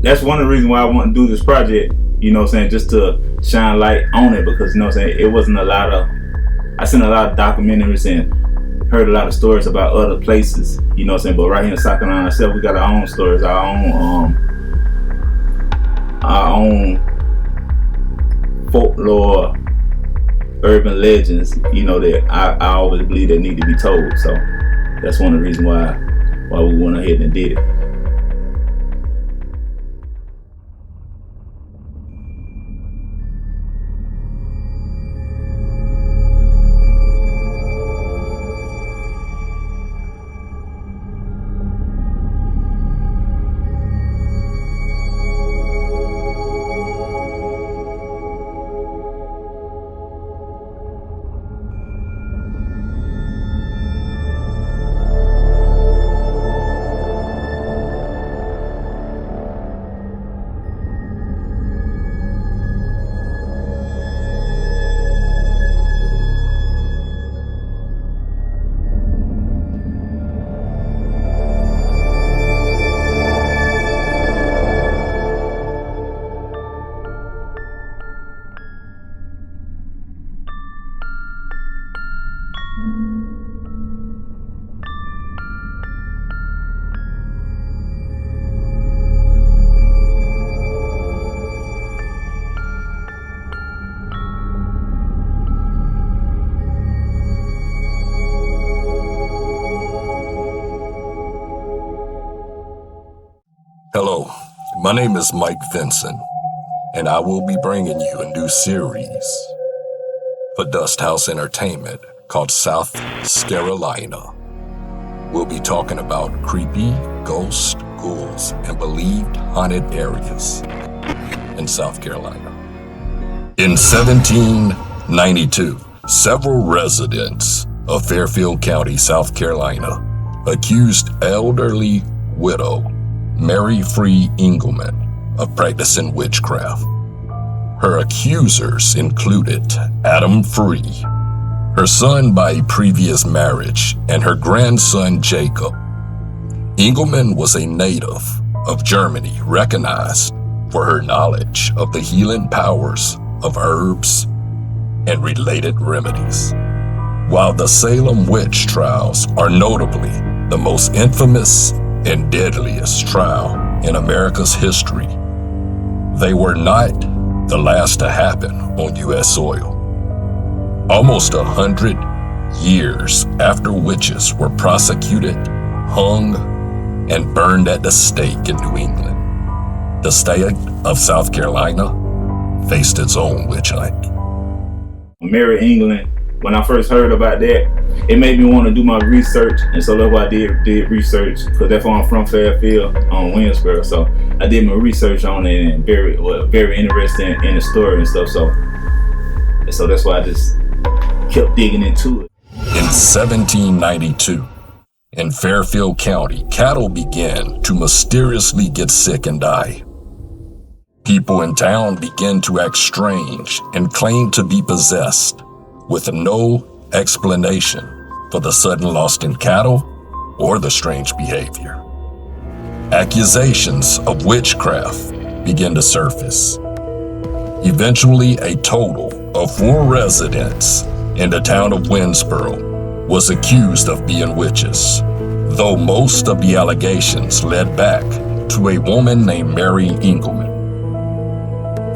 that's one of the reasons why I want to do this project, you know what I'm saying, just to shine light on it, because, you know what I'm saying, it wasn't a lot of, I seen a lot of documentaries and heard a lot of stories about other places, you know what I'm saying, but right here in South Carolina ourselves, we got our own stories, our own folklore, urban legends, you know, that I always believe that need to be told. So that's one of the reasons why we went ahead and did it. Hello, my name is Mike Vinson, and I will be bringing you a new series for Dust House Entertainment called South ScareOlina. We'll be talking about creepy, ghost, ghouls, and believed haunted areas in South Carolina. In 1792, several residents of Fairfield County, South Carolina, accused elderly widow Mary Free Engelman of practicing witchcraft. Her accusers included Adam Free, her son by a previous marriage, and her grandson Jacob. Engelman was a native of Germany, recognized for her knowledge of the healing powers of herbs and related remedies. While the Salem witch trials are notably the most infamous and deadliest trial in America's history, they were not the last to happen on U.S. soil. Almost 100 years after witches were prosecuted, hung, and burned at the stake in New England, the state of South Carolina faced its own witch hunt. Mary England, when I first heard about that, it made me want to do my research, and so that's why I did research, because that's why I'm from Fairfield on Winsboro. So I did my research on it, and very interested in the story and stuff. So that's why I just kept digging into it. In 1792, in Fairfield County, cattle began to mysteriously get sick and die. People in town began to act strange and claim to be possessed, with no explanation for the sudden loss in cattle or the strange behavior. Accusations of witchcraft began to surface. Eventually, a total of 4 residents in the town of Winsboro was accused of being witches, though most of the allegations led back to a woman named Mary Engelman.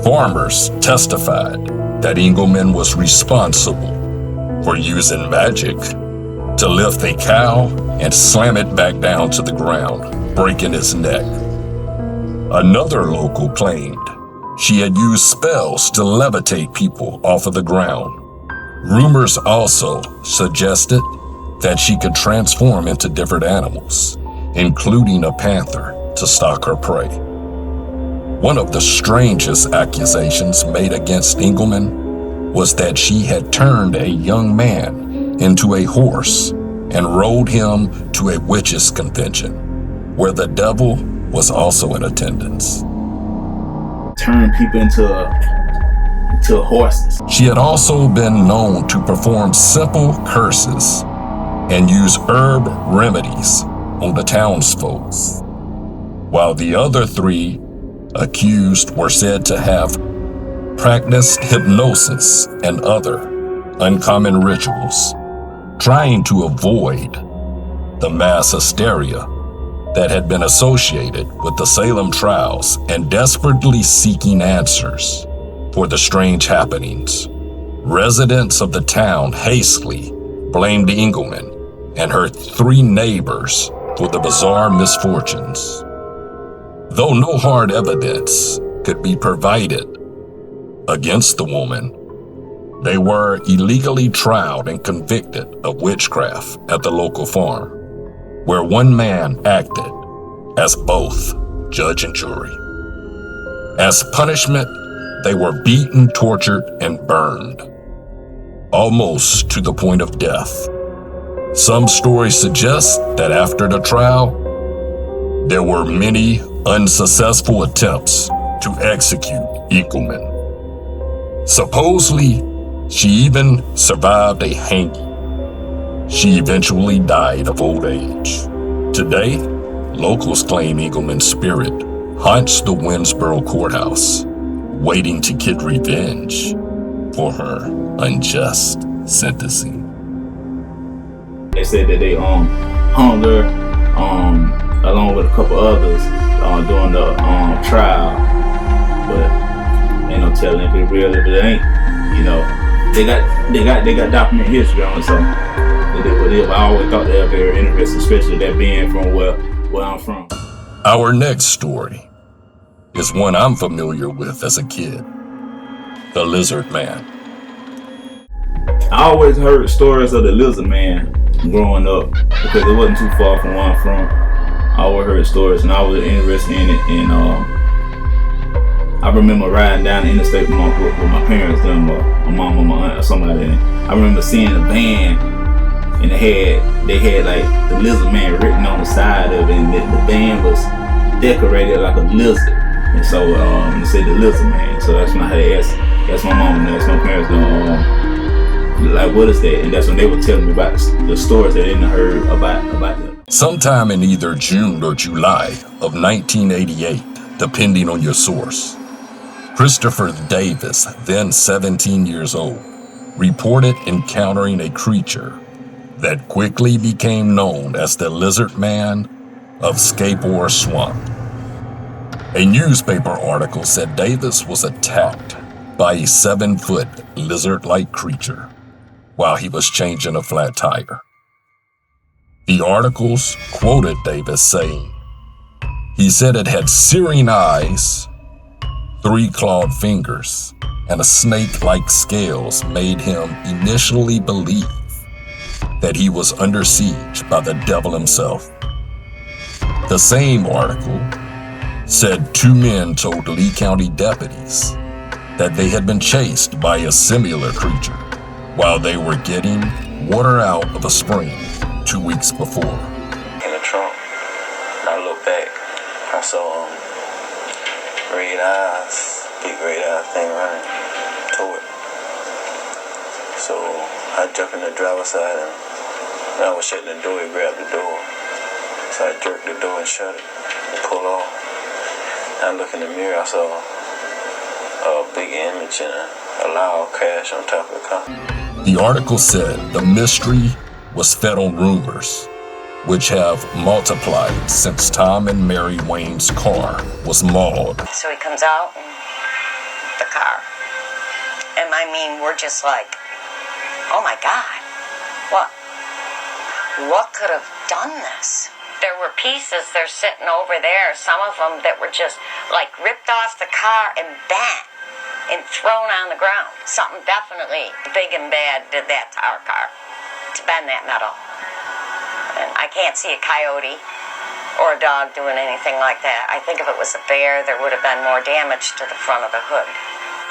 Farmers testified that Engelman was responsible for using magic to lift a cow and slam it back down to the ground, breaking its neck. Another local claimed she had used spells to levitate people off of the ground. Rumors also suggested that she could transform into different animals, including a panther, to stalk her prey. One of the strangest accusations made against Engelman was that she had turned a young man into a horse and rode him to a witches' convention, where the devil was also in attendance. Turn people into horses. She had also been known to perform simple curses and use herb remedies on the townsfolk, while the other 3 Accused were said to have practiced hypnosis and other uncommon rituals, trying to avoid the mass hysteria that had been associated with the Salem trials and desperately seeking answers for the strange happenings. Residents of the town hastily blamed Engelman and her 3 neighbors for the bizarre misfortunes. Though no hard evidence could be provided against the woman, they were illegally tried and convicted of witchcraft at the local farm, where one man acted as both judge and jury. As punishment, they were beaten, tortured, and burned, almost to the point of death. Some stories suggest that after the trial, there were many unsuccessful attempts to execute Engelman. Supposedly, she even survived a hanging. She eventually died of old age. Today, locals claim Engelman's spirit haunts the Winsboro courthouse, waiting to get revenge for her unjust sentencing. They said that they hung her along with a couple others during the trial, but ain't no telling if it real, if it ain't. You know, they got documented history on it, so they did what it is. I always thought they were very interesting, especially that being from where I'm from. Our next story is one I'm familiar with as a kid: the Lizard Man. I always heard stories of the Lizard Man growing up because it wasn't too far from where I'm from. I always heard stories, and I was interested in it. And I remember riding down the interstate with my parents, my mom and my aunt or somebody. And I remember seeing a van, and they had like the Lizard Man written on the side of it, and the van was decorated like a lizard. And so they said the Lizard Man. So that's when I had to ask my mom and ask my parents, like, what is that? And that's when they were telling me about the stories that they didn't heard about them. Sometime in either June or July of 1988, depending on your source, Christopher Davis, then 17 years old, reported encountering a creature that quickly became known as the Lizard Man of Scapor Swamp. A newspaper article said Davis was attacked by a 7-foot lizard-like creature while he was changing a flat tire. The articles quoted Davis saying, he said it had searing eyes, 3 clawed fingers, and a snake-like scales made him initially believe that he was under siege by the devil himself. The same article said 2 men told Lee County deputies that they had been chased by a similar creature while they were getting water out of a spring 2 weeks before. In the trunk, and I looked back, I saw red eyes, big red eye thing running toward. So I jumped in the driver's side, and when I was shutting the door, he grabbed the door. So I jerked the door and shut it and pulled off. I looked in the mirror, I saw a big image and a loud crash on top of the car. The article said the mystery was fed on rumors, which have multiplied since Tom and Mary Wayne's car was mauled. So he comes out in the car, and I mean, we're just like, oh my God, what could have done this? There were pieces, they're sitting over there, some of them that were just like ripped off the car and bent and thrown on the ground. Something definitely big and bad did that to our car, to bend that metal. And I can't see a coyote or a dog doing anything like that. I think if it was a bear, there would have been more damage to the front of the hood.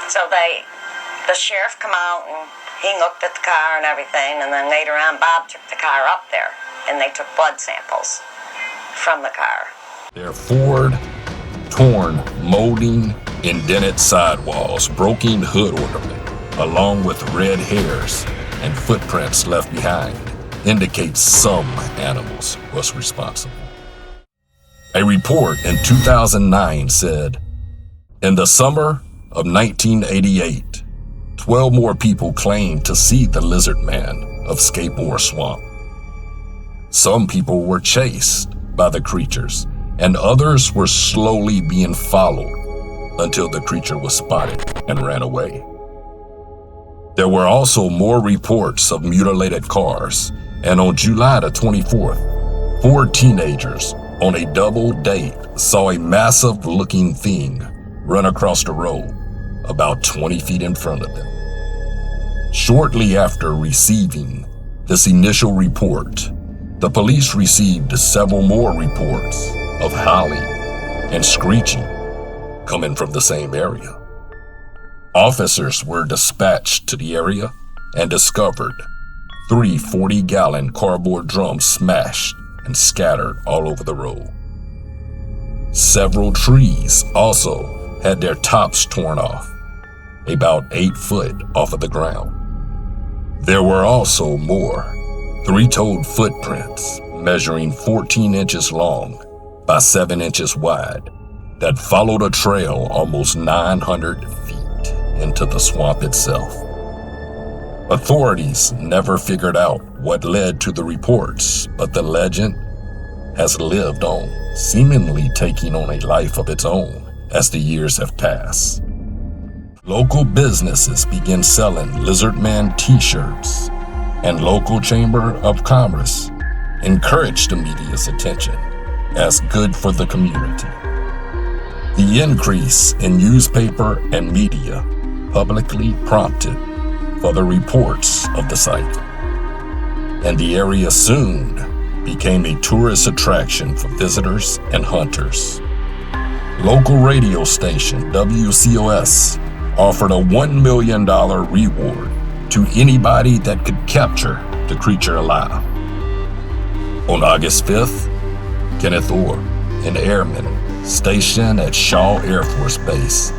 So the sheriff come out and he looked at the car and everything, and then later on Bob took the car up there and they took blood samples from the car. Their Ford, torn, molding, indented sidewalls, broken hood ornament, along with red hairs and footprints left behind, indicates some animals was responsible. A report in 2009 said In the summer of 1988, 12 more people claimed to see the lizard man of Skateboard Swamp. Some people were chased by the creatures, and others were slowly being followed until the creature was spotted and ran away. There were also more reports of mutilated cars, and on July the 24th, 4 teenagers on a double date saw a massive-looking thing run across the road about 20 feet in front of them. Shortly after receiving this initial report, the police received several more reports of howling and screeching coming from the same area. Officers were dispatched to the area and discovered 3 40-gallon cardboard drums smashed and scattered all over the road. Several trees also had their tops torn off, about 8 foot off of the ground. There were also more 3-toed footprints measuring 14 inches long by 7 inches wide that followed a trail almost 900 feet into the swamp itself. Authorities never figured out what led to the reports, but the legend has lived on, seemingly taking on a life of its own as the years have passed. Local businesses began selling Lizard Man t-shirts, and local Chamber of Commerce encouraged the media's attention as good for the community. The increase in newspaper and media publicly prompted for the reports of the site, and the area soon became a tourist attraction for visitors and hunters. Local radio station WCOS offered a $1 million reward to anybody that could capture the creature alive. On August 5th, Kenneth Orr, an airman stationed at Shaw Air Force Base,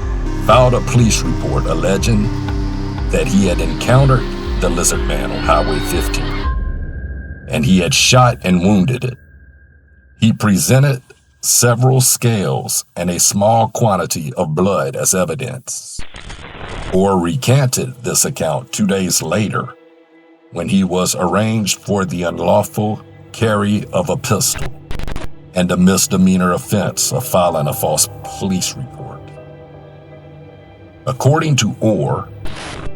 filed a police report alleging that he had encountered the lizard man on Highway 15, and he had shot and wounded it. He presented several scales and a small quantity of blood as evidence. Orr recanted this account 2 days later when he was arraigned for the unlawful carry of a pistol and a misdemeanor offense of filing a false police report. According to Orr,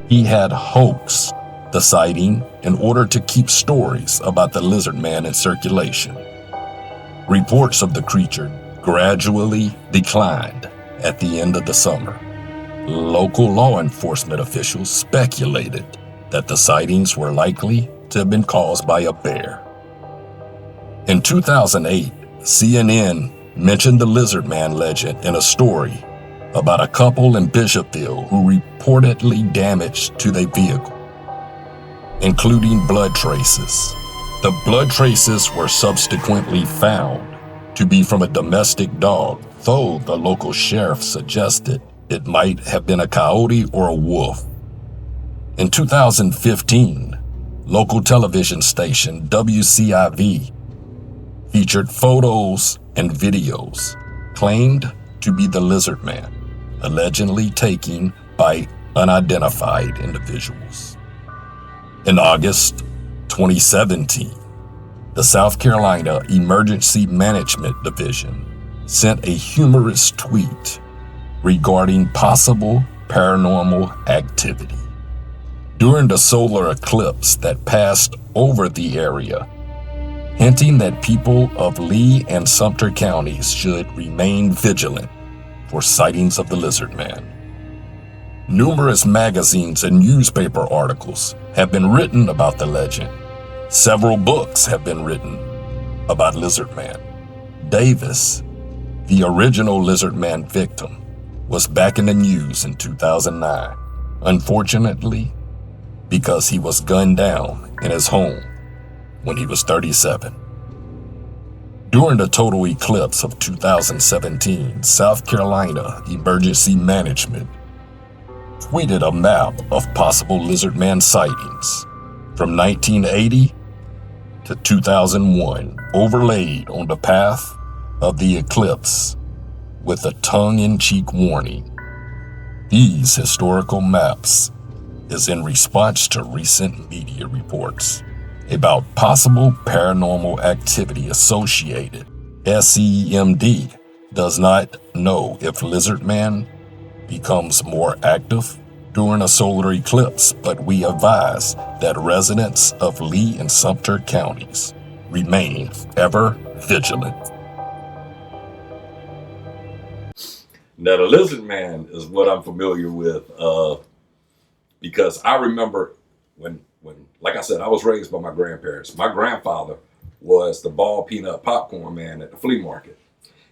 he had hoaxed the sighting in order to keep stories about the lizard man in circulation. Reports of the creature gradually declined at the end of the summer. Local law enforcement officials speculated that the sightings were likely to have been caused by a bear. In 2008, CNN mentioned the lizard man legend in a story about a couple in Bishopville who reportedly damaged to their vehicle, including blood traces. The blood traces were subsequently found to be from a domestic dog, though the local sheriff suggested it might have been a coyote or a wolf. In 2015, local television station WCIV featured photos and videos claimed to be the lizard man, allegedly taken by unidentified individuals. In August 2017, the South Carolina Emergency Management Division sent a humorous tweet regarding possible paranormal activity. During the solar eclipse that passed over the area, hinting that people of Lee and Sumter counties should remain vigilant for sightings of the lizard man. Numerous magazines and newspaper articles have been written about the legend. Several books have been written about Lizard Man. Davis, the original Lizard Man victim, was back in the news in 2009, unfortunately, because he was gunned down in his home when he was 37. During the total eclipse of 2017, South Carolina Emergency Management tweeted a map of possible lizard man sightings from 1980 to 2001, overlaid on the path of the eclipse with a tongue-in-cheek warning These historical maps is in response to recent media reports about possible paranormal activity associated. SEMD does not know if Lizard Man becomes more active during a solar eclipse, but we advise that residents of Lee and Sumter counties remain ever vigilant. Now, the Lizard Man is what I'm familiar with, because I remember when, like I said, I was raised by my grandparents. My grandfather was the ball peanut popcorn man at the flea market.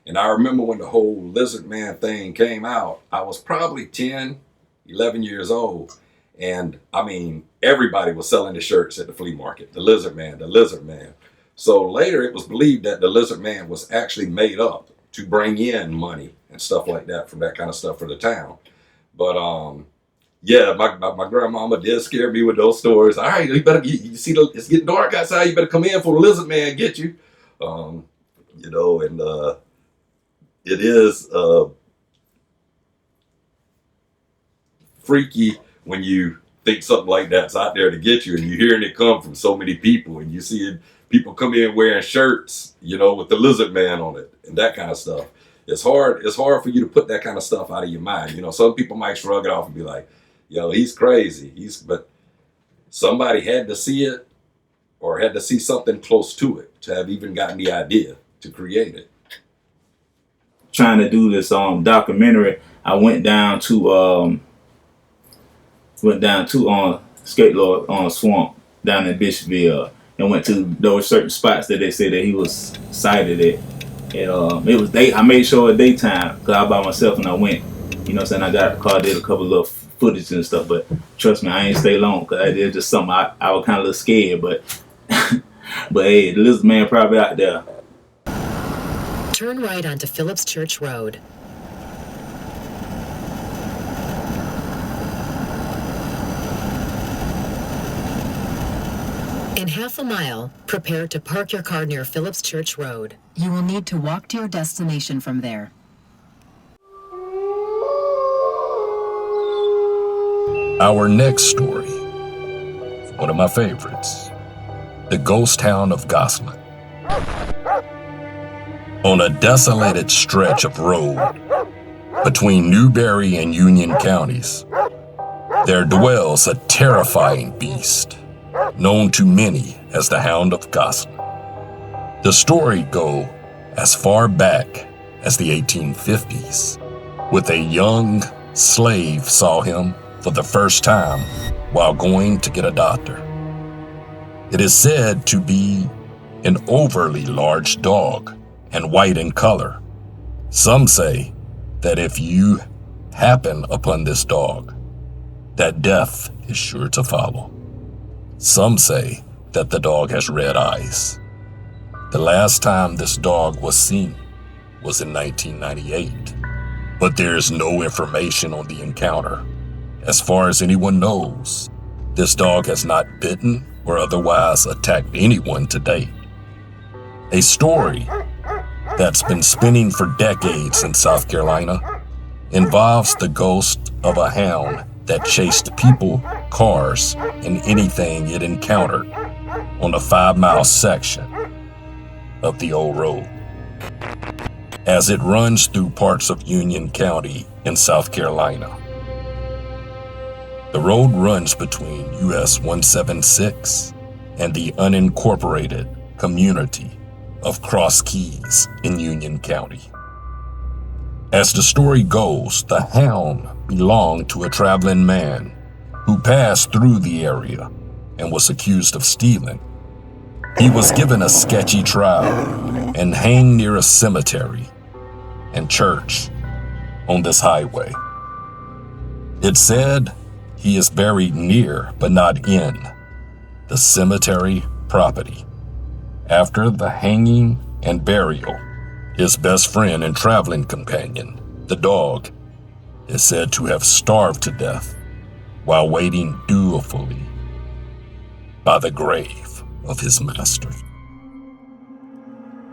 And I remember when the whole Lizard Man thing came out, I was probably 10, 11 years old. And I mean, everybody was selling the shirts at the flea market. The Lizard Man, the Lizard Man. So later it was believed that the Lizard Man was actually made up to bring in money and stuff like that from that kind of stuff for the town. But yeah, my grandmama did scare me with those stories. All right, you better, you see, it's getting dark outside. You better come in for the Lizard Man get you. You know, and it is freaky when you think something like that's out there to get you, and you're hearing it come from so many people, and you see people come in wearing shirts, you know, with the Lizard Man on it and that kind of stuff. It's hard for you to put that kind of stuff out of your mind. You know, some people might shrug it off and be like, yo, he's crazy. But somebody had to see it or had to see something close to it to have even gotten the idea to create it. Trying to do this documentary, I went down to Skate Lord on Swamp down in Bishopville, and went to those certain spots that they said that he was sighted at. And it was I made sure at daytime because I was by myself and I went. You know what I'm saying? I got the car, did a couple of footage and stuff, but trust me, I ain't stay long because it's just something I was kind of a little scared, but but hey, the Lizard Man probably out there. Turn right onto Phillips Church Road. In half a mile, prepare to park your car near Phillips Church Road. You will need to walk to your destination from there. Our next story, one of my favorites, the ghost town of Gosselin. On a desolated stretch of road between Newberry and Union counties, there dwells a terrifying beast known to many as the Hound of Gosselin. The story goes as far back as the 1850s, with a young slave saw him for the first time while going to get a doctor. It is said to be an overly large dog and white in color. Some say that if you happen upon this dog, that death is sure to follow. Some say that the dog has red eyes. The last time this dog was seen was in 1998, but there is no information on the encounter. As far as anyone knows, this dog has not bitten or otherwise attacked anyone to date. A story that's been spinning for decades in South Carolina involves the ghost of a hound that chased people, cars, and anything it encountered on a 5-mile section of the old road. As it runs through parts of Union County in South Carolina. The road runs between US 176 and the unincorporated community of Cross Keys in Union County. As the story goes, the hound belonged to a traveling man who passed through the area and was accused of stealing. He was given a sketchy trial and hanged near a cemetery and church on this highway. It said he is buried near, but not in, the cemetery property. After the hanging and burial, his best friend and traveling companion, the dog, is said to have starved to death while waiting dutifully by the grave of his master.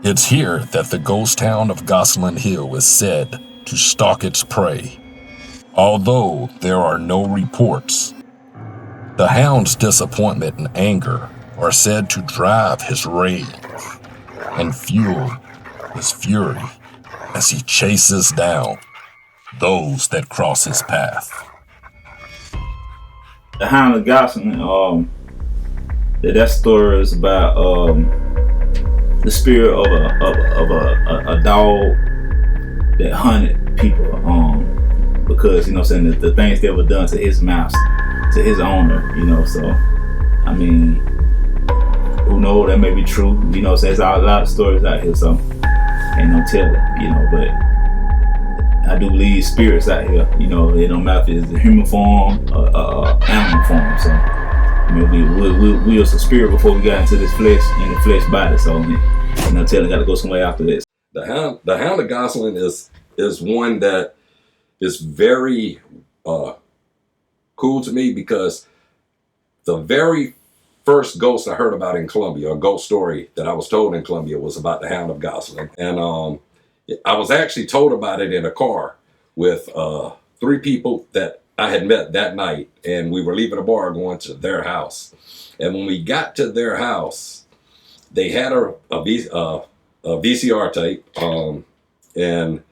It's here that the ghost town of Gosselin Hill is said to stalk its prey Although there are no reports, the hound's disappointment and anger are said to drive his rage and fuel his fury as he chases down those that cross his path. The Hound of Gosling, that story is about the spirit of a dog that hunted people, because you know what I'm saying, the things that were done to his master, to his owner, you know. So I mean, who knows, that may be true, you know. So there's a lot of stories out here, so ain't no telling, you know. But I do believe spirits out here, you know. It don't matter if it's a human form or animal form. So I mean, we was a spirit before we got into this flesh, in the flesh body. So you know, telling, got to go somewhere after this. The Hound of Gosling is one that is very cool to me, because the very first ghost I heard about in Columbia, a ghost story that I was told in Columbia, was about the Hound of Gosling. And I was actually told about it in a car with 3 people that I had met that night, and we were leaving a bar going to their house. And when we got to their house, they had a VCR tape, and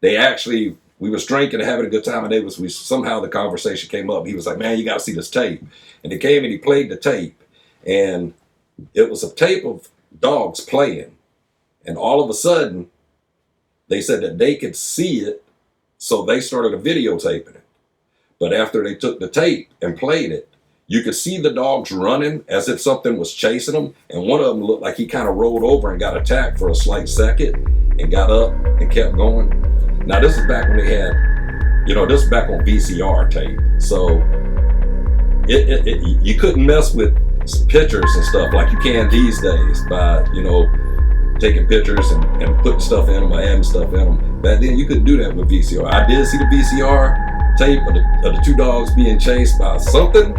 they actually, we was drinking and having a good time, and somehow the conversation came up. He was like, "Man, you got to see this tape." And he came and he played the tape, and it was a tape of dogs playing. And all of a sudden, they said that they could see it, so they started videotaping it. But after they took the tape and played it, you could see the dogs running as if something was chasing them. And one of them looked like he kind of rolled over and got attacked for a slight second and got up and kept going. Now, this is back when they had, this is back on VCR tape. So you couldn't mess with pictures and stuff like you can these days by, taking pictures and putting stuff in them or adding stuff in them. Back then, you couldn't do that with VCR. I did see the VCR tape of the 2 dogs being chased by something.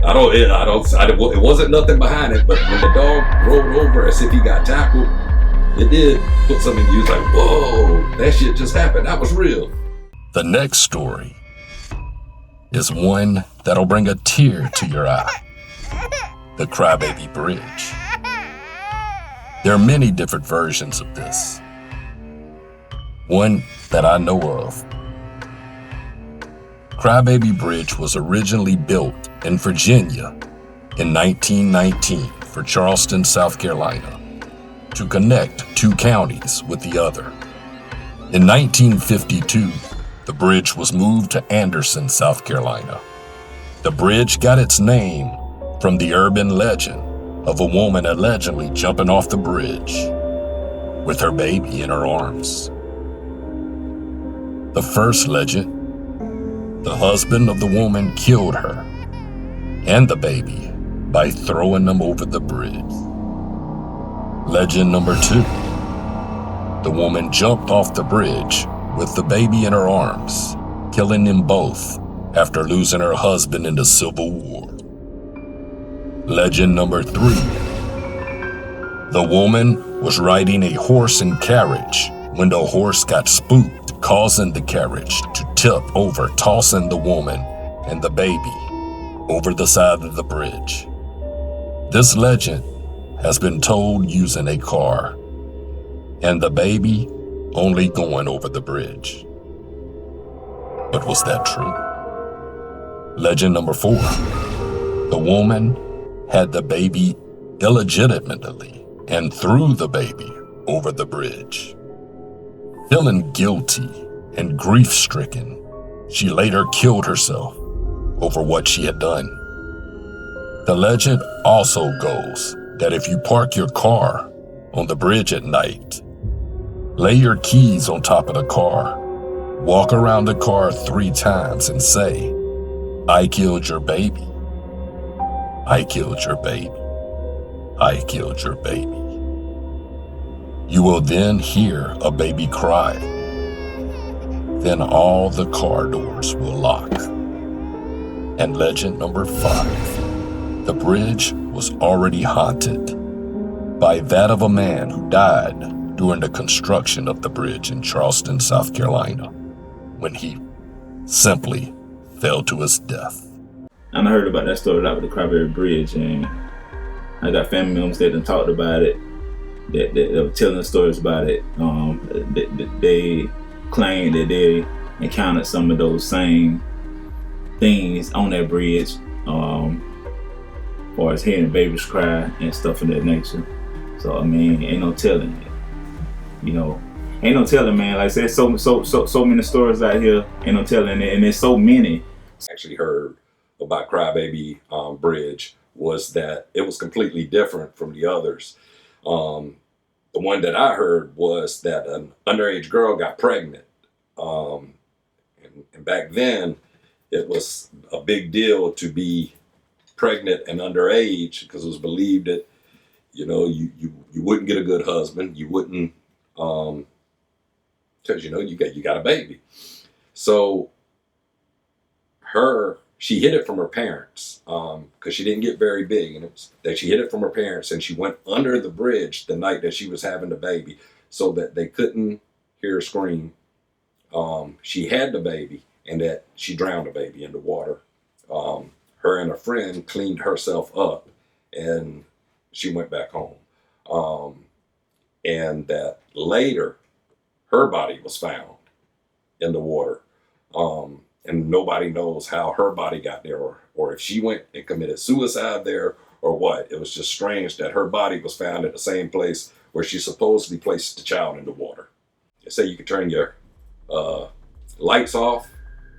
It wasn't nothing behind it, but when the dog rolled over as if he got tackled, it did put something in you, like, whoa, that shit just happened. That was real. The next story is one that'll bring a tear to your eye. The Crybaby Bridge. There are many different versions of this. One that I know of. Crybaby Bridge was originally built in Virginia in 1919 for Charleston, South Carolina, to connect 2 counties with the other. In 1952, the bridge was moved to Anderson, South Carolina. The bridge got its name from the urban legend of a woman allegedly jumping off the bridge with her baby in her arms. The first legend, the husband of the woman killed her and the baby by throwing them over the bridge. Legend number 2, the woman jumped off the bridge with the baby in her arms, killing them both after losing her husband in the Civil War. Legend number 3, the woman was riding a horse and carriage when the horse got spooked, causing the carriage to tip over, tossing the woman and the baby over the side of the bridge. This legend has been told using a car, and the baby only going over the bridge. But was that true? Legend number 4, the woman had the baby illegitimately and threw the baby over the bridge. Feeling guilty and grief-stricken, she later killed herself over what she had done. The legend also goes that if you park your car on the bridge at night, lay your keys on top of the car, walk around the car 3 times and say, "I killed your baby. I killed your baby. I killed your baby." You will then hear a baby cry. Then all the car doors will lock. And legend number 5, the bridge was already haunted by that of a man who died during the construction of the bridge in Charleston, South Carolina, when he simply fell to his death. And I heard about that story like with the Cryberry Bridge, and I got family members that done talked about it, that were telling stories about it. They claimed that they encountered some of those same things on that bridge, or as hearing babies cry and stuff of that nature. So I mean, ain't no telling it. You know, ain't no telling, man. Like I said, so many stories out here. Ain't no telling it, and there's so many. Actually heard about Crybaby Bridge was that it was completely different from the others. The one that I heard was that an underage girl got pregnant. And back then, it was a big deal to be pregnant and underage because it was believed that, you know, you wouldn't get a good husband. You wouldn't, because, you know, you got a baby. So she hid it from her parents because she didn't get very big, and it was that she hid it from her parents, and she went under the bridge the night that she was having the baby so that they couldn't hear her scream. She had the baby, and that she drowned the baby in the water. Her and a friend cleaned herself up, and she went back home. And that later, her body was found in the water. And nobody knows how her body got there, or if she went and committed suicide there, or what. It was just strange that her body was found at the same place where she supposedly placed the child in the water. They say you could turn your lights off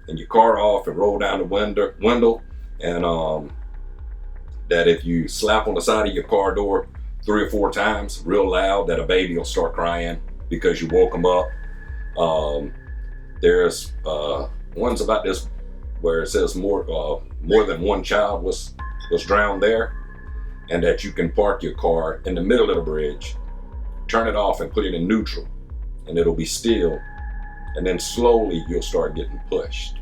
and your car off and roll down the window, and that if you slap on the side of your car door 3 or 4 times real loud, that a baby will start crying because you woke them up. There's ones about this where it says more than one child was drowned there, and that you can park your car in the middle of the bridge, turn it off and put it in neutral, and it'll be still, and then slowly you'll start getting pushed.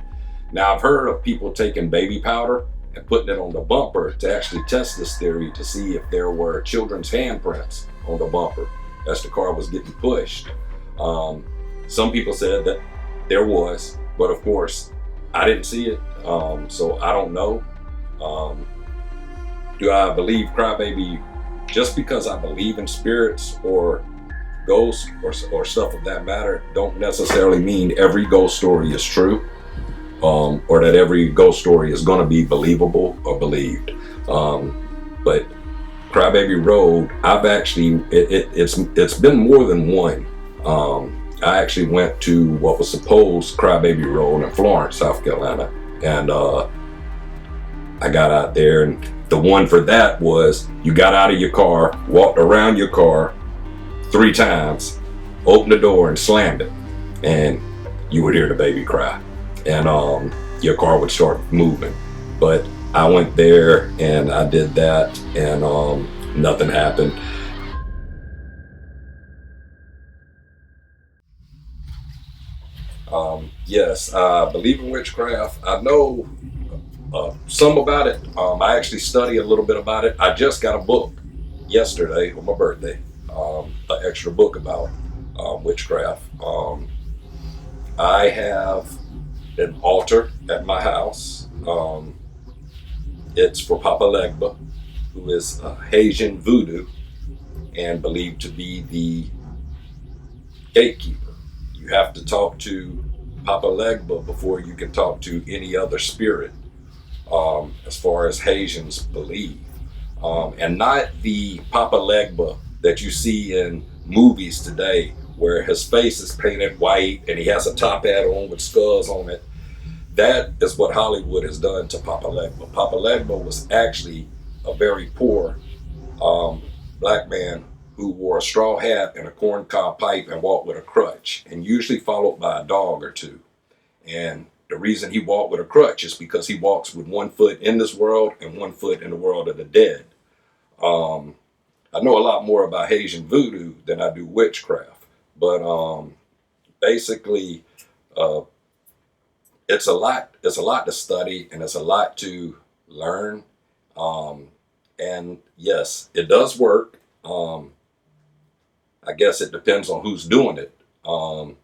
Now, I've heard of people taking baby powder and putting it on the bumper to actually test this theory to see if there were children's handprints on the bumper as the car was getting pushed. Some people said that there was, but of course, I didn't see it, so I don't know. Do I believe Crybaby just because I believe in spirits or ghosts or stuff of that matter? Don't necessarily mean every ghost story is true, or that every ghost story is going to be believable or believed. But Crybaby Road, I've actually it's been more than one. I actually went to what was supposed Crybaby Road in Florence, South Carolina, and I got out there, and the one for that was you got out of your car, walked around your car 3 times, opened the door and slammed it, and you would hear the baby cry, and your car would start moving. But I went there and I did that, and nothing happened. Yes, I believe in witchcraft. I know some about it. I actually study a little bit about it. I just got a book yesterday on my birthday, an extra book about witchcraft. I have an altar at my house. It's for Papa Legba, who is Haitian voodoo and believed to be the gatekeeper. You have to talk to Papa Legba before you can talk to any other spirit, as far as Haitians believe. And not the Papa Legba that you see in movies today, where his face is painted white and he has a top hat on with skulls on it. That is what Hollywood has done to Papa Legba. Papa Legba was actually a very poor black man who wore a straw hat and a corncob pipe and walked with a crutch, and usually followed by a dog or two. And the reason he walked with a crutch is because he walks with 1 foot in this world and 1 foot in the world of the dead. I know a lot more about Haitian voodoo than I do witchcraft, but basically, it's a lot to study, and it's a lot to learn. And yes, it does work. I guess it depends on who's doing it, and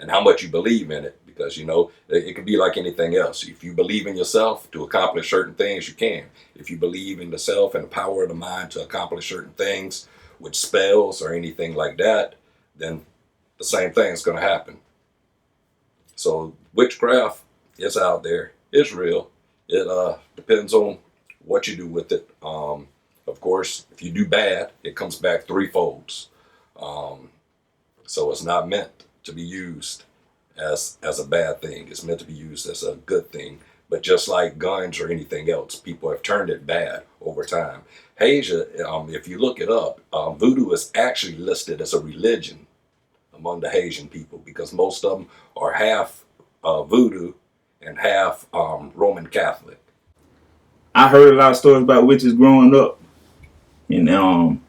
how much you believe in it, because Because, you know, it could be like anything else. If you believe in yourself to accomplish certain things, you can. If you believe in the self and the power of the mind to accomplish certain things with spells or anything like that, then the same thing is going to happen. So witchcraft is out there. It's real. It depends on what you do with it. Of course, if you do bad, it comes back threefolds. So it's not meant to be used as a bad thing. It's meant to be used as a good thing. But just like guns or anything else, people have turned it bad over time. Hasia, if you look it up, voodoo is actually listed as a religion among the Haitian people, because most of them are half voodoo and half Roman Catholic. I heard a lot of stories about witches growing up and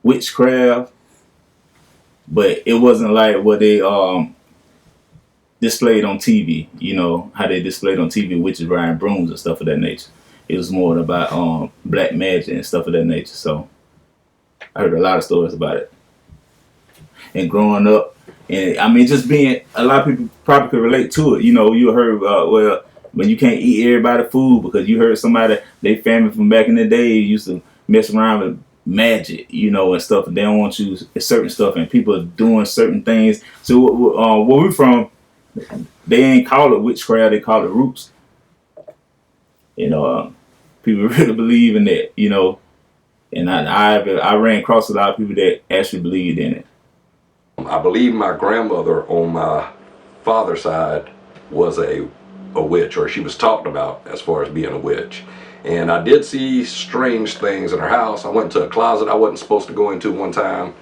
witchcraft, but it wasn't like what they displayed on TV. You know how they displayed on TV witches riding brooms and stuff of that nature. It was more about black magic and stuff of that nature. So I heard a lot of stories about it. And growing up, and I mean, just being, a lot of people probably could relate to it. You know, you heard, well, when you can't eat everybody's food because you heard somebody, they family from back in the day used to mess around with magic, you know, and stuff. And they don't want you certain stuff, and people are doing certain things. So where we're from, they ain't call it witchcraft, they call it roots. You know, people really believe in that, you know. And I ran across a lot of people that actually believed in it. I believe my grandmother on my father's side was a witch, or she was talked about as far as being a witch. And I did see strange things in her house. I went to a closet I wasn't supposed to go into one time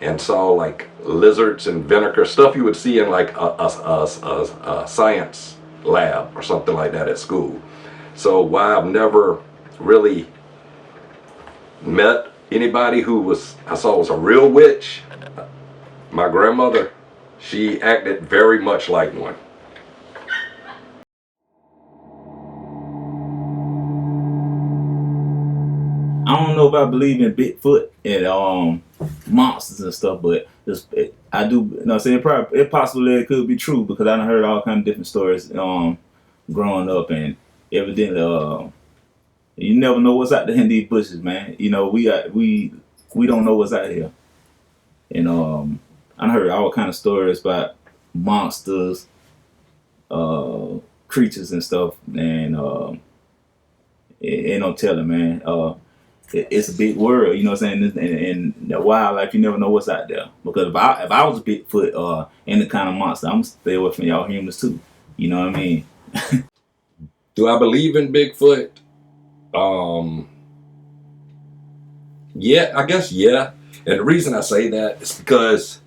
and saw like lizards and vinegar, stuff you would see in like a science lab or something like that at school. So while I've never really met anybody who I saw was a real witch, my grandmother, she acted very much like one. I don't know if I believe in Bigfoot and monsters and stuff, but I do. You know, what I'm saying it possibly it could be true because I done heard all kind of different stories growing up, and evidently you never know what's out there in these bushes, man. You know, we don't know what's out here, and I heard all kind of stories about monsters, creatures and stuff, and ain't no telling, man. It's a big world, you know what I'm saying? And the wildlife, you never know what's out there. Because if I was a Bigfoot or any kind of monster, I'm gonna stay away from y'all humans too. You know what I mean? Do I believe in Bigfoot? Yeah, I guess yeah. And the reason I say that is because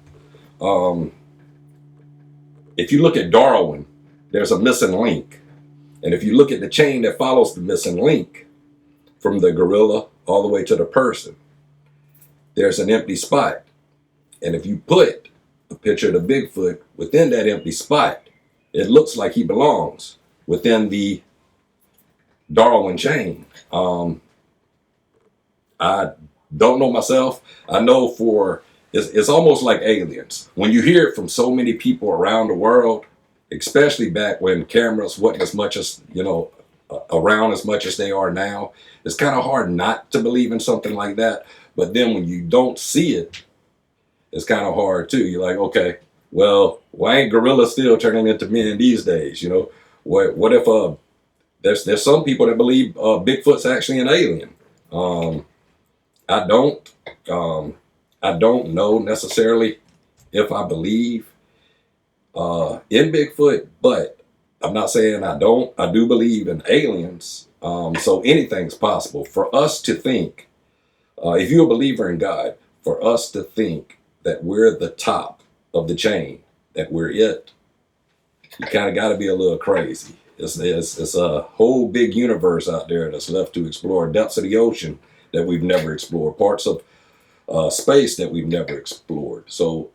if you look at Darwin, there's a missing link. And if you look at the chain that follows the missing link, from the gorilla all the way to the person, there's an empty spot. And if you put a picture of the Bigfoot within that empty spot, it looks like he belongs within the Darwin chain. I don't know myself. I know it's almost like aliens. When you hear it from so many people around the world, especially back when cameras wasn't as much as, around as much as they are now, it's kind of hard not to believe in something like that. But then when you don't see it, it's kind of hard too. You're like, okay, well, why ain't gorillas still turning into men these days? You know, what if there's some people that believe Bigfoot's actually an alien. I don't know necessarily if I believe in Bigfoot, but I'm not saying I don't. I do believe in aliens. So anything's possible. For us to think, if you're a believer in God, for us to think that we're the top of the chain, that we're it, you kind of got to be a little crazy. It's a whole big universe out there that's left to explore, depths of the ocean that we've never explored, parts of space that we've never explored. So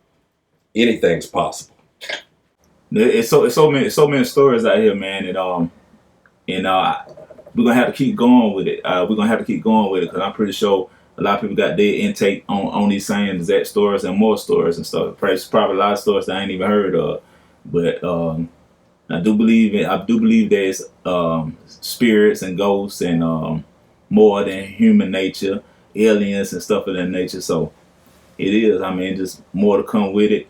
anything's possible. It's so many stories out here, man. And we're gonna have to keep going with it. Because I'm pretty sure a lot of people got their intake on these same exact stories and more stories and stuff. Probably a lot of stories that I ain't even heard of. But I do believe there's spirits and ghosts and more than human nature, aliens and stuff of that nature. So it is. I mean, just more to come with it.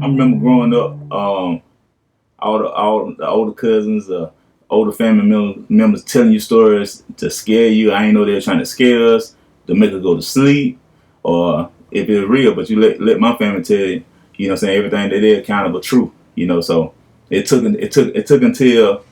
I remember growing up, all the older cousins, older family members telling you stories to scare you. I ain't know they were trying to scare us to make us go to sleep, or if it's real. But you let my family tell you, you know, what I'm saying everything that they're kind of a truth, you know. So it took until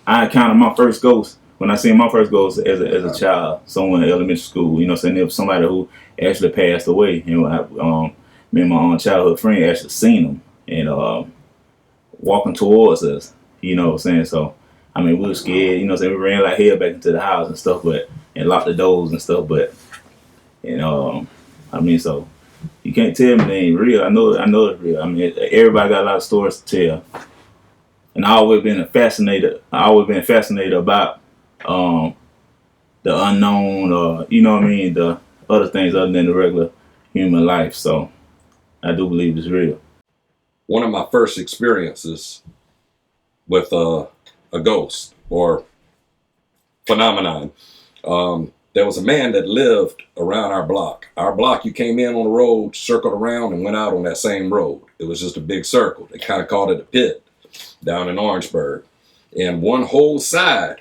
I encountered my first ghost. When I seen my first ghost as a child, somewhere in elementary school, you know, saying there was somebody who actually passed away, and me and my own childhood friend actually seen him and walking towards us, you know what I'm saying? So, I mean, we were scared, you know what I'm saying? We ran like hell back into the house and stuff, and locked the doors and stuff, I mean, so you can't tell me they ain't real. I know it's real. I mean, everybody got a lot of stories to tell. And I always been fascinated about um, the unknown, or, you know what I mean, the other things other than the regular human life. So, I do believe it's real. One of my first experiences with a ghost or phenomenon. There was a man that lived around our block. Our block, you came in on the road, circled around, and went out on that same road. It was just a big circle. They kind of called it a pit down in Orangeburg. And one whole side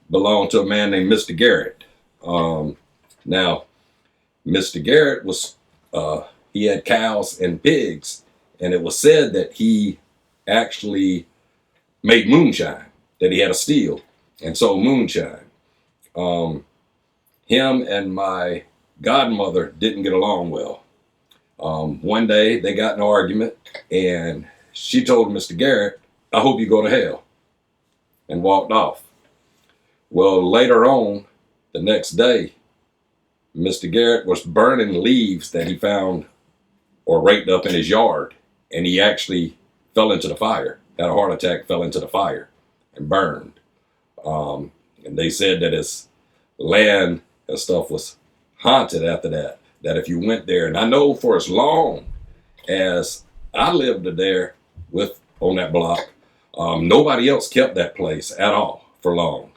belonged to a man named Mr. Garrett. Now, Mr. Garrett he had cows and pigs, and it was said that he actually made moonshine, that he had a still and sold moonshine. Him and my godmother didn't get along well. One day they got in an argument, and she told Mr. Garrett, "I hope you go to hell," and walked off. Well, later on, the next day, Mr. Garrett was burning leaves that he found or raked up in his yard, and he actually fell into the fire, had a heart attack, fell into the fire, and burned. And they said that his land and stuff was haunted after that, that if you went there, and I know for as long as I lived there on that block, nobody else kept that place at all for long.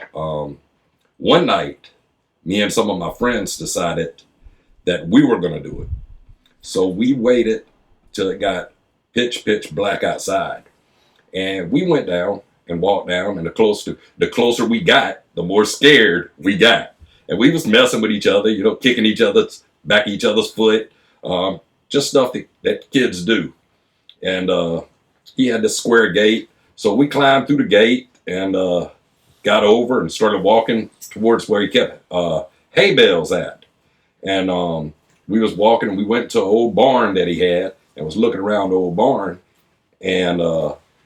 One night, me and some of my friends decided that we were going to do it. So we waited till it got pitch black outside. And we went down and walked down, and the closer we got, the more scared we got. And we was messing with each other, you know, kicking each other's foot, just stuff that kids do. And he had this square gate, so we climbed through the gate and got over and started walking towards where he kept hay bales at. And we was walking, and we went to an old barn that he had, and was looking around the old barn, and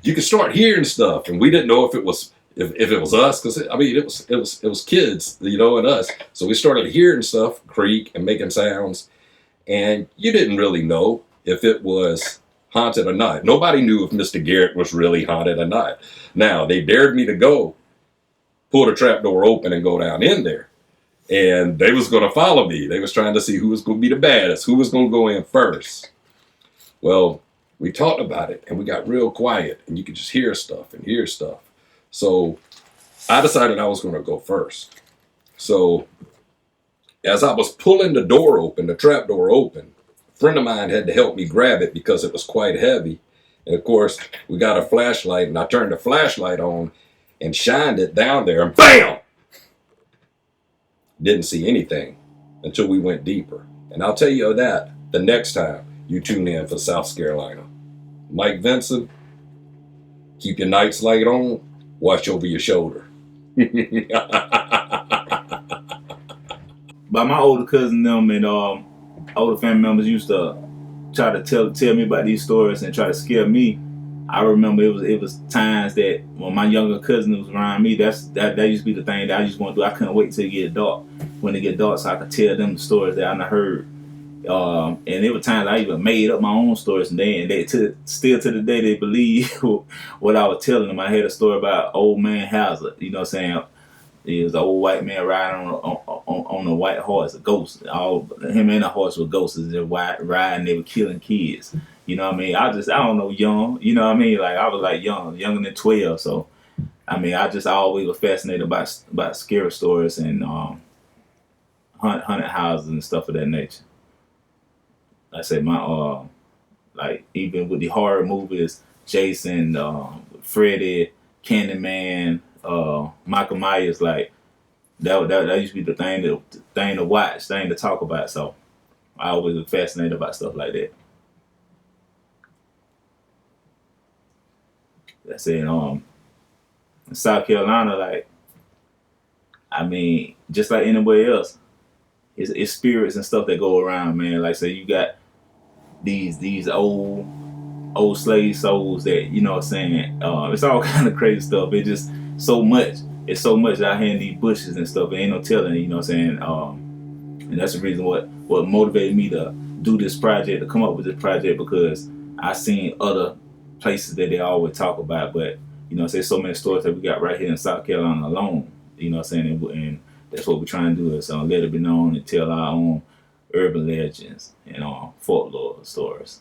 you could start hearing stuff, and we didn't know if it was us, because I mean it was kids, you know, and us. So we started hearing stuff creak and making sounds, and you didn't really know if it was haunted or not. Nobody knew if Mr. Garrett was really haunted or not. Now they dared me to go pull the trap door open and go down in there, and they was going to follow me. They was trying to see who was going to be the baddest, who was going to go in first. Well, we talked about it, and we got real quiet, and you could just hear stuff. So I decided I was going to go first. So as I was pulling the door open, the trap door open, a friend of mine had to help me grab it because it was quite heavy. And of course, we got a flashlight, and I turned the flashlight on and shined it down there, and BAM! Didn't see anything until we went deeper. And I'll tell you that the next time you tune in for South ScareOlina. Mike Vincent, keep your night's light on, watch over your shoulder. But my older cousin them and older family members used to try to tell me about these stories and try to scare me. I remember it was times that when my younger cousin was around me, that used to be the thing that I just want to do. I couldn't wait till it get dark. When it get dark, so I could tell them the stories that I heard. And there were times I even made up my own stories, and they still to the day they believe what I was telling them. I had a story about Old Man Hazard. You know what I'm saying? He was an old white man riding on a white horse, a ghost. All him and the horse were ghosts. They're riding. They were killing kids. You know what I mean? I don't know, young. You know what I mean? Like I was like younger than 12. So I mean, I always was fascinated about scary stories and haunted houses and stuff of that nature. Like I said, my like even with the horror movies, Jason, Freddy, Candyman, Michael Myers, like that used to be the thing to watch, thing to talk about. So I always was fascinated about stuff like that. That's it. In South Carolina, like I mean, just like anywhere else, it's spirits and stuff that go around, man. Like say you got these old slave souls that, you know what I'm saying, it's all kind of crazy stuff. It just so much. It's so much out here in these bushes and stuff. It ain't no telling, you know what I'm saying. And that's the reason what motivated me to do this project, to come up with this project, because I seen other places that they always talk about, but you know, say so many stories that we got right here in South Carolina alone. You know what I'm saying, and that's what we're trying to do, is let it be known and tell our own urban legends and folklore stories.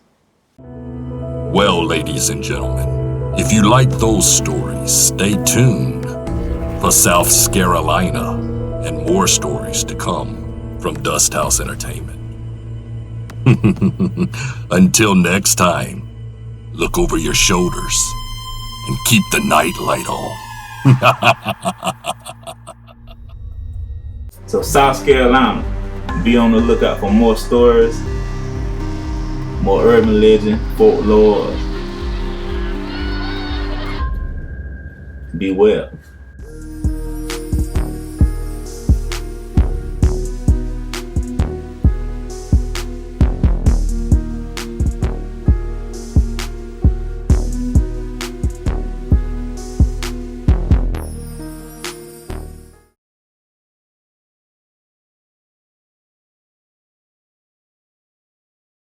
Well, ladies and gentlemen, if you like those stories, stay tuned for South ScareOlina and more stories to come from Dust House Entertainment. Until next time, look over your shoulders and keep the night light on. So South Carolina, be on the lookout for more stories, more urban legend, folklore. Be well.